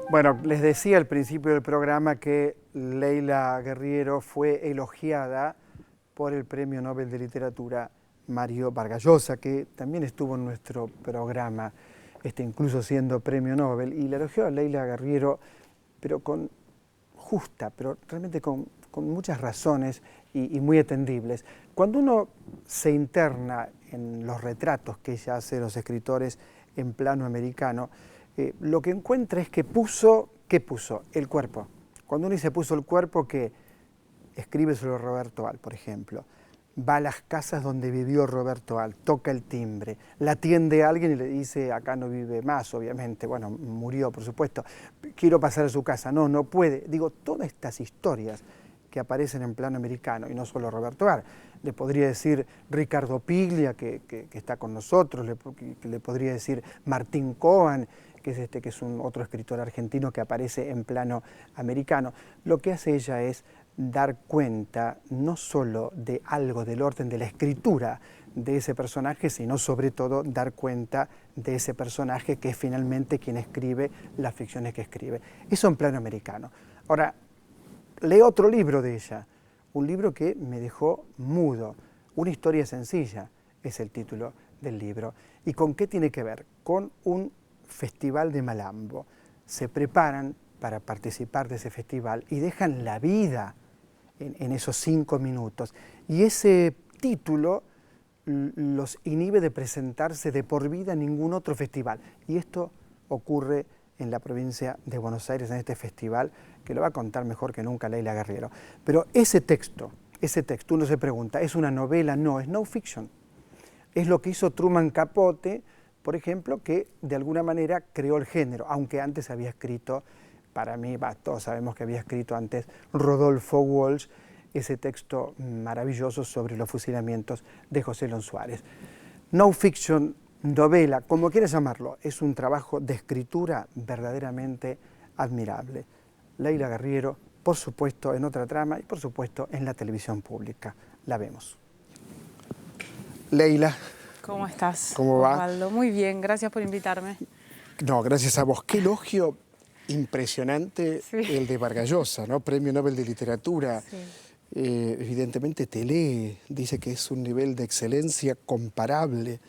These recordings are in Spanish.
Bueno, les decía al principio del programa que Leila Guerriero fue elogiada por el Premio Nobel de Literatura Mario Vargas Llosa, que también estuvo en nuestro programa, incluso siendo Premio Nobel, y la elogió a Leila Guerriero, pero pero realmente con muchas razones y muy atendibles. Cuando uno se interna en los retratos que ella hace de los escritores en plano americano, lo que encuentra es que ¿qué puso? El cuerpo. Cuando uno dice puso el cuerpo, que escribe sobre Roberto Al, por ejemplo, va a las casas donde vivió Roberto Al, toca el timbre, la atiende a alguien y le dice, acá no vive más, obviamente, bueno, murió, por supuesto, quiero pasar a su casa, no puede. Digo, todas estas historias que aparecen en plano americano, y no solo Roberto Al, le podría decir Ricardo Piglia, que está con nosotros, le podría decir Martín Cohen, que es otro escritor argentino que aparece en plano americano. Lo que hace ella es dar cuenta no solo de algo del orden de la escritura de ese personaje, sino sobre todo dar cuenta de ese personaje que es finalmente quien escribe las ficciones que escribe. Eso en plano americano. Ahora, leo otro libro de ella, un libro que me dejó mudo. Una historia sencilla es el título del libro. ¿Y con qué tiene que ver? Con un festival de Malambo. Se preparan para participar de ese festival y dejan la vida en esos 5 minutos. Y ese título los inhibe de presentarse de por vida en ningún otro festival. Y esto ocurre en la provincia de Buenos Aires, en este festival, que lo va a contar mejor que nunca Leila Guerriero. Pero ese texto, uno se pregunta, ¿es una novela? No, es no fiction. Es lo que hizo Truman Capote, por ejemplo, que de alguna manera creó el género, aunque antes había escrito, para mí, todos sabemos que había escrito antes Rodolfo Walsh, ese texto maravilloso sobre los fusilamientos de José Lon Suárez. No fiction, novela, como quieras llamarlo, es un trabajo de escritura verdaderamente admirable. Leila Guerriero, por supuesto, en otra trama y por supuesto en la televisión pública. La vemos. Leila. ¿Cómo estás? ¿Cómo va? Osvaldo? Muy bien, gracias por invitarme. No, gracias a vos. Qué elogio impresionante, Sí. el de Vargas Llosa, ¿no? Premio Nobel de Literatura. Sí. Evidentemente te lee, dice que es un nivel de excelencia comparable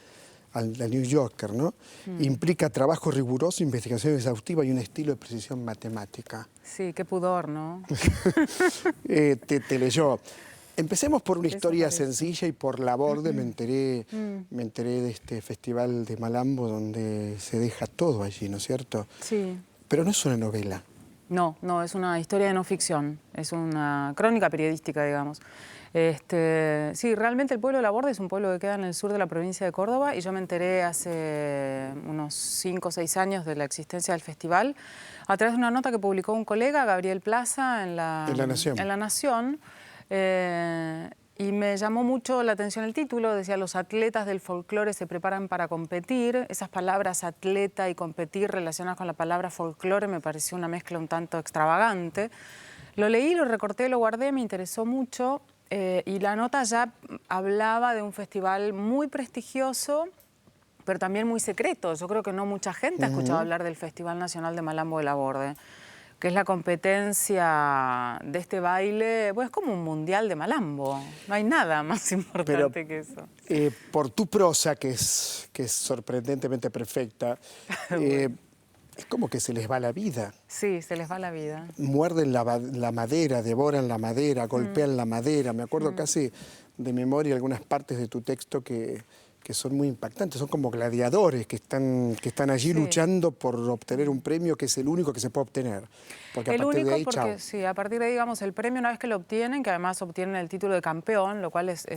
al New Yorker, ¿no? Implica trabajo riguroso, investigación exhaustiva y un estilo de precisión matemática. Sí, qué pudor, ¿no? Te leyó. Empecemos por una Eso historia parece. sencilla y por la borde me enteré de este festival de Malambo donde se deja todo allí, ¿no es cierto? Sí. Pero no es una novela. No, es una historia de no ficción, es una crónica periodística, digamos. Sí, realmente el pueblo de La Borde es un pueblo que queda en el sur de la provincia de Córdoba y yo me enteré hace unos 5 o 6 años de la existencia del festival a través de una nota que publicó un colega, Gabriel Plaza, en La Nación. En La Nación. Y me llamó mucho la atención el título, decía los atletas del folclore se preparan para competir. Esas palabras atleta y competir relacionadas con la palabra folclore me pareció una mezcla un tanto extravagante. Lo leí, lo recorté, lo guardé, me interesó mucho y la nota ya hablaba de un festival muy prestigioso, pero también muy secreto. Yo creo que no mucha gente ha escuchado hablar del Festival Nacional de Malambo de La Borde, que es la competencia de este baile, pues es como un mundial de Malambo. No hay nada más importante que eso. Por tu prosa, que es sorprendentemente perfecta, es como que se les va la vida. Sí, se les va la vida. Muerden la madera, devoran la madera, golpean la madera. Me acuerdo casi de memoria algunas partes de tu texto que son muy impactantes, son como gladiadores que están allí luchando por obtener un premio que es el único que se puede obtener. Porque a partir de ahí, chao. Sí, a partir de ahí, digamos, el premio una vez que lo obtienen, que además obtienen el título de campeón, lo cual es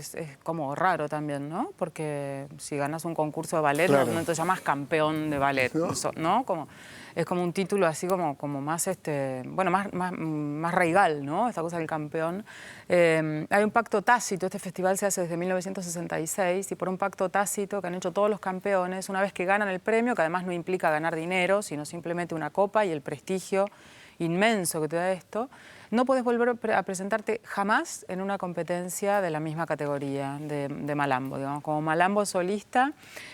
como raro también, ¿no? Porque si ganas un concurso de ballet, claro, no te llamas campeón de ballet, ¿no? Es como un título así como más, bueno, más raigal, ¿no? Esta cosa del campeón. Hay un pacto tácito, este festival se hace desde 1966 y por un pacto tácito que han hecho todos los campeones, una vez que ganan el premio, que además no implica ganar dinero, sino simplemente una copa y el prestigio inmenso que te da esto, no podés volver a presentarte jamás en una competencia de la misma categoría de malambo. Digamos, como malambo solista,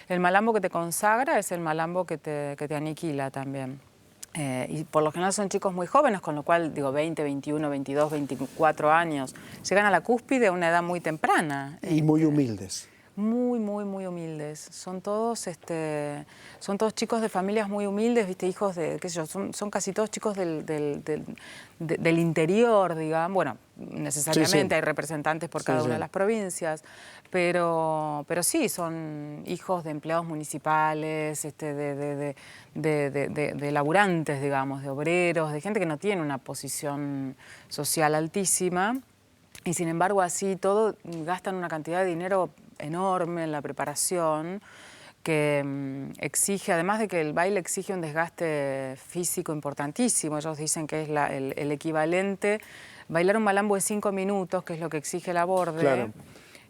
el malambo que te consagra es el malambo que te aniquila también. Y por lo general son chicos muy jóvenes, con lo cual, digo, 20, 21, 22, 24 años, llegan a la cúspide a una edad muy temprana. Y muy humildes. Muy, muy, muy humildes. Son todos chicos de familias muy humildes, ¿viste? Hijos de, qué sé yo, son casi todos chicos del interior, digamos. Bueno, necesariamente hay representantes por cada una de las provincias, pero sí, son hijos de empleados municipales, de laburantes, digamos, de obreros, de gente que no tiene una posición social altísima. Y sin embargo, así todo, gastan una cantidad de dinero enorme en la preparación que exige, además de que el baile exige un desgaste físico importantísimo. Ellos dicen que es el equivalente, bailar un malambo de 5 minutos, que es lo que exige el aborde. Claro.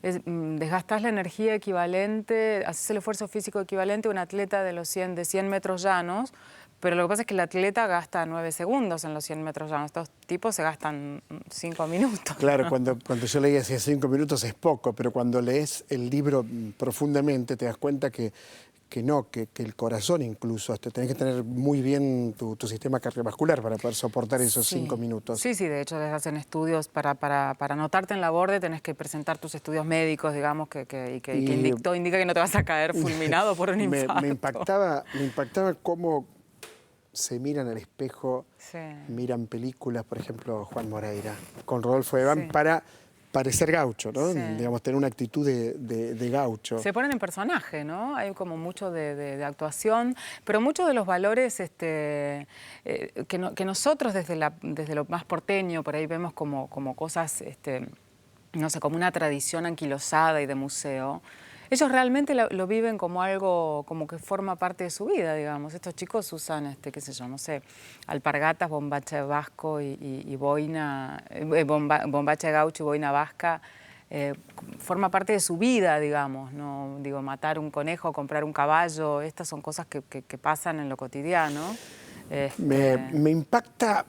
Desgastás la energía equivalente, haces el esfuerzo físico equivalente a un atleta de 100 metros llanos, pero lo que pasa es que el atleta gasta 9 segundos en los 100 metros llanos. Estos tipos se gastan 5 minutos. Claro, cuando yo leí hace 5 minutos es poco, pero cuando lees el libro profundamente te das cuenta que el corazón incluso, hasta tenés que tener muy bien tu sistema cardiovascular para poder soportar esos 5 minutos. Sí, de hecho les hacen estudios para anotarte en la borde, tenés que presentar tus estudios médicos, digamos, que indica que no te vas a caer fulminado por un infarto. Me impactaba cómo se miran al espejo, miran películas, por ejemplo, Juan Moreira, con Rodolfo Eván, para parecer gaucho, ¿no? Digamos, tener una actitud de gaucho. Se ponen en personaje, ¿no? Hay como mucho de actuación, pero muchos de los valores que nosotros desde lo más porteño, por ahí vemos como cosas, no sé, como una tradición anquilosada y de museo. Ellos realmente lo viven como algo, como que forma parte de su vida, digamos. Estos chicos usan, qué sé yo, no sé, alpargatas, bombacha vasco y boina, bombacha gaucho y boina vasca. Forma parte de su vida, digamos, no digo matar un conejo, comprar un caballo, estas son cosas que pasan en lo cotidiano. Me impacta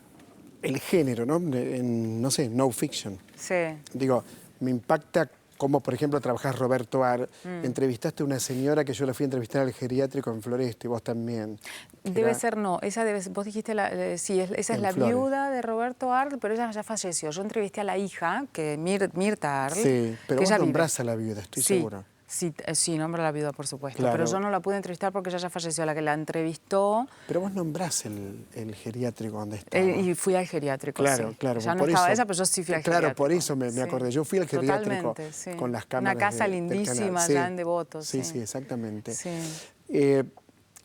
el género, ¿no? No sé, no fiction. Sí. Digo, me impacta como, por ejemplo, trabajás Roberto Ar, entrevistaste a una señora que yo la fui a entrevistar al geriátrico en Floresta, y vos también. Debe ser, no, esa debe ser, vos dijiste, sí, esa es la viuda de Roberto Ar, pero ella ya falleció. Yo entrevisté a la hija, que Mirta Ar. Sí, pero vos nombrás a la viuda, estoy segura. Sí, nombra a la viuda, por supuesto, claro. Pero yo no la pude entrevistar porque ella ya falleció, la que la entrevistó. Pero vos nombrás el geriátrico donde estaba. Y fui al geriátrico, claro, claro. Ya no estaba ella, pero yo sí fui al geriátrico. Claro, por eso me acordé. Yo fui al geriátrico con las cámaras. Una casa lindísima allá en Devoto. Sí, exactamente. Sí.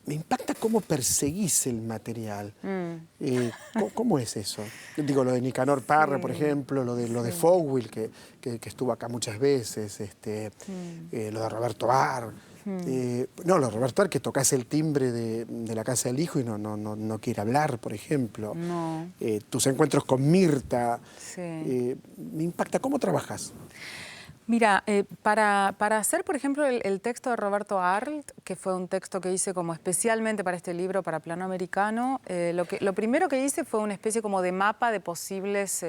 Me impacta cómo perseguís el material. ¿Cómo es eso? Digo, lo de Nicanor Parra, por ejemplo, lo de Fogwill, que estuvo acá muchas veces, lo de Roberto Ar. Lo de Roberto Ar, que tocas el timbre de la casa del hijo y no quiere hablar, por ejemplo. No. Tus encuentros con Mirta. Me impacta. ¿Cómo trabajas? Mira, para hacer, por ejemplo, el texto de Roberto Arlt, que fue un texto que hice como especialmente para este libro, para Plano Americano, lo primero que hice fue una especie como de mapa de posibles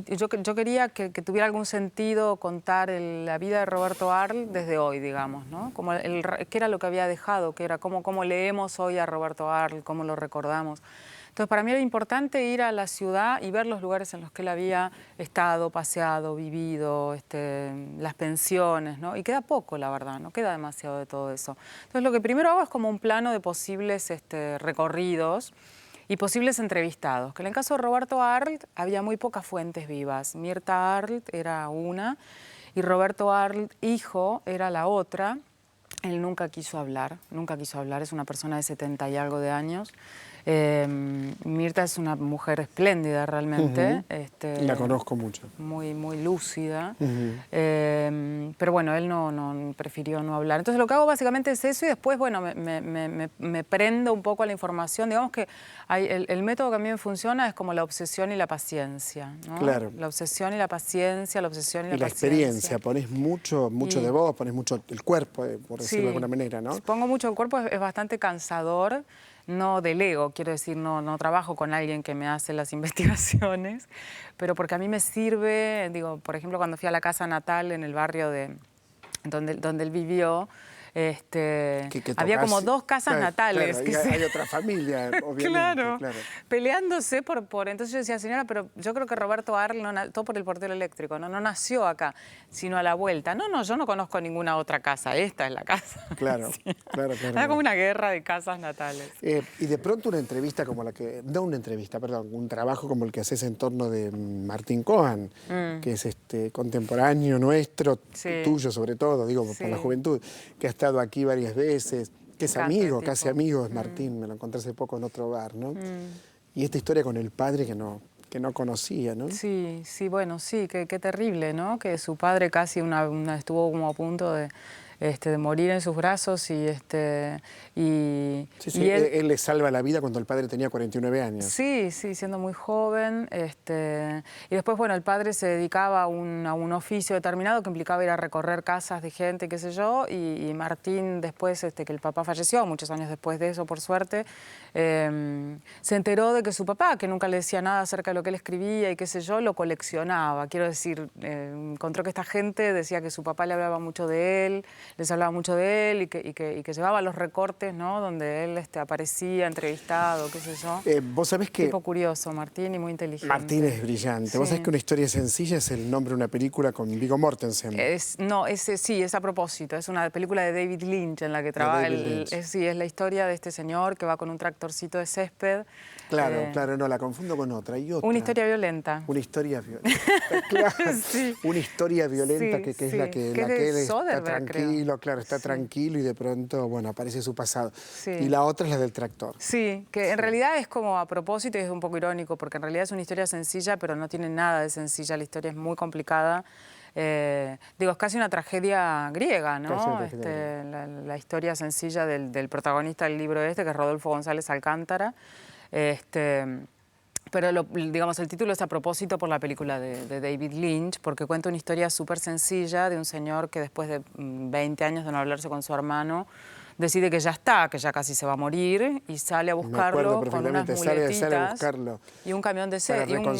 yo quería que tuviera algún sentido contar la vida de Roberto Arlt desde hoy, digamos, ¿no? Como qué era lo que había dejado, qué era cómo leemos hoy a Roberto Arlt, cómo lo recordamos. Entonces, para mí era importante ir a la ciudad y ver los lugares en los que él había estado, paseado, vivido, las pensiones, ¿no? Y queda poco, la verdad, no queda demasiado de todo eso. Entonces, lo que primero hago es como un plano de posibles recorridos y posibles entrevistados. Que en el caso de Roberto Arlt había muy pocas fuentes vivas. Mirta Arlt era una y Roberto Arlt, hijo, era la otra. Él nunca quiso hablar, es una persona de 70 y algo de años. Mirta es una mujer espléndida realmente. La conozco mucho. Muy, muy lúcida. Pero bueno, él no prefirió no hablar. Entonces lo que hago básicamente es eso y después, bueno, me prendo un poco a la información. Digamos que el método que a mí me funciona es como la obsesión y la paciencia, ¿no? Claro. La obsesión y la paciencia, la obsesión y la paciencia. Y la experiencia, ponés mucho de vos, ponés mucho el cuerpo, por decirlo de alguna manera, ¿no? Si pongo mucho el cuerpo es bastante cansador. no delego, quiero decir, no trabajo con alguien que me hace las investigaciones, pero porque a mí me sirve, digo, por ejemplo, cuando fui a la casa natal en el barrio donde él vivió, había como 2 casas natales. Claro, hay otra familia, obviamente. Claro, peleándose por... Entonces yo decía, señora, pero yo creo que Roberto Arlt, todo por el portero eléctrico, no nació acá, sino a la vuelta. No, yo no conozco ninguna otra casa, esta es la casa. Claro, sí. claro. Era como una guerra de casas natales. Y de pronto una entrevista como la que... No una entrevista, perdón, un trabajo como el que haces en torno de Martín Cohen, que es contemporáneo nuestro, tuyo sobre todo, digo, por la juventud, que ha estado aquí varias veces, que es amigo, casi amigo es Martín, me lo encontré hace poco en otro bar, ¿no? Y esta historia con el padre que no conocía, ¿no? Sí, bueno, sí, qué terrible, ¿no? Que su padre casi estuvo como a punto de morir en sus brazos y él le salva la vida cuando el padre tenía 49 años. Sí, siendo muy joven. Y después, bueno, el padre se dedicaba a un oficio determinado que implicaba ir a recorrer casas de gente, qué sé yo, y Martín después, que el papá falleció, muchos años después de eso, por suerte, se enteró de que su papá, que nunca le decía nada acerca de lo que él escribía y qué sé yo, lo coleccionaba. Quiero decir, encontró que esta gente decía que su papá le hablaba mucho de él, les hablaba mucho de él y que llevaba los recortes, ¿no? Donde él aparecía entrevistado, qué sé yo. Vos sabés que... Tipo curioso, Martín, y muy inteligente. Martín es brillante. Sí. Vos sabés que Una historia sencilla es el nombre de una película con Viggo Mortensen. Sí, es a propósito. Es una película de David Lynch en la que trabaja. Sí, es la historia de este señor que va con un tractorcito de césped. Claro, no, la confundo con otra. Hay otra. Una historia violenta. Una historia violenta. Claro. Sí. Una historia violenta que es la que él está tranquilo, está tranquilo y de pronto, bueno, aparece su pasado. Sí. Y la otra es la del tractor. Sí, que en realidad es como a propósito y es un poco irónico porque en realidad es una historia sencilla, pero no tiene nada de sencilla. La historia es muy complicada. Es casi una tragedia griega, ¿no? La historia sencilla del protagonista del libro que es Rodolfo González Alcántara. Pero digamos, el título es a propósito por la película de David Lynch, porque cuenta una historia súper sencilla de un señor que después de 20 años de no hablarse con su hermano, decide que ya casi se va a morir y sale a buscarlo con unas muletitas sale a buscarlo y un camión de césped, y un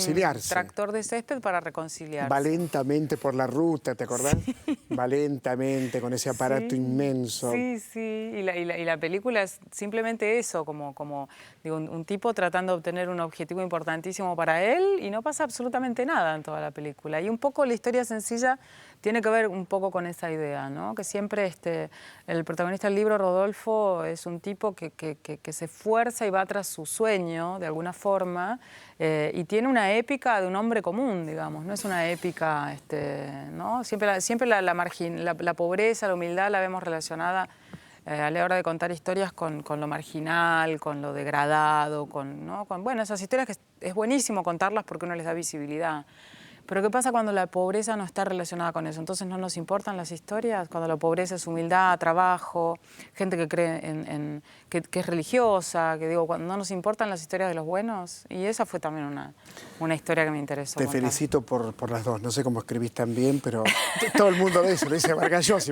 tractor de césped para reconciliarse. Va lentamente por la ruta, ¿te acordás? Sí. Va lentamente con ese aparato inmenso. Sí, y la película es simplemente eso, como digo, un tipo tratando de obtener un objetivo importantísimo para él y no pasa absolutamente nada en toda la película. Y un poco la historia sencilla tiene que ver un poco con esa idea, ¿no? Que siempre el protagonista del libro, Rodolfo, es un tipo que se esfuerza y va tras su sueño, de alguna forma, y tiene una épica de un hombre común, digamos, no es una épica, ¿no? Siempre la pobreza, la humildad la vemos relacionada a la hora de contar historias con lo marginal, con lo degradado, ¿no? Bueno, esas historias que es buenísimo contarlas porque uno les da visibilidad. Pero ¿qué pasa cuando la pobreza no está relacionada con eso? Entonces no nos importan las historias, cuando la pobreza es humildad, trabajo, gente que cree que es religiosa, que digo, cuando no nos importan las historias de los buenos. Y esa fue también una historia que me interesó. Te felicito por las dos, no sé cómo escribís tan bien, pero todo el mundo lo dice Vargas Llosa,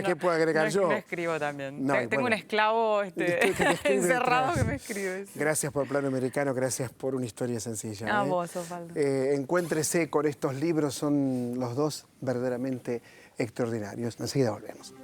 ¿qué puedo agregar yo? No escribo también. Tengo un esclavo encerrado que me escribe. Sí. Gracias por Plano Americano, gracias por Una historia sencilla. A vos, Osvaldo. Encuéntrese con estos libros, son los dos verdaderamente extraordinarios. Enseguida volvemos.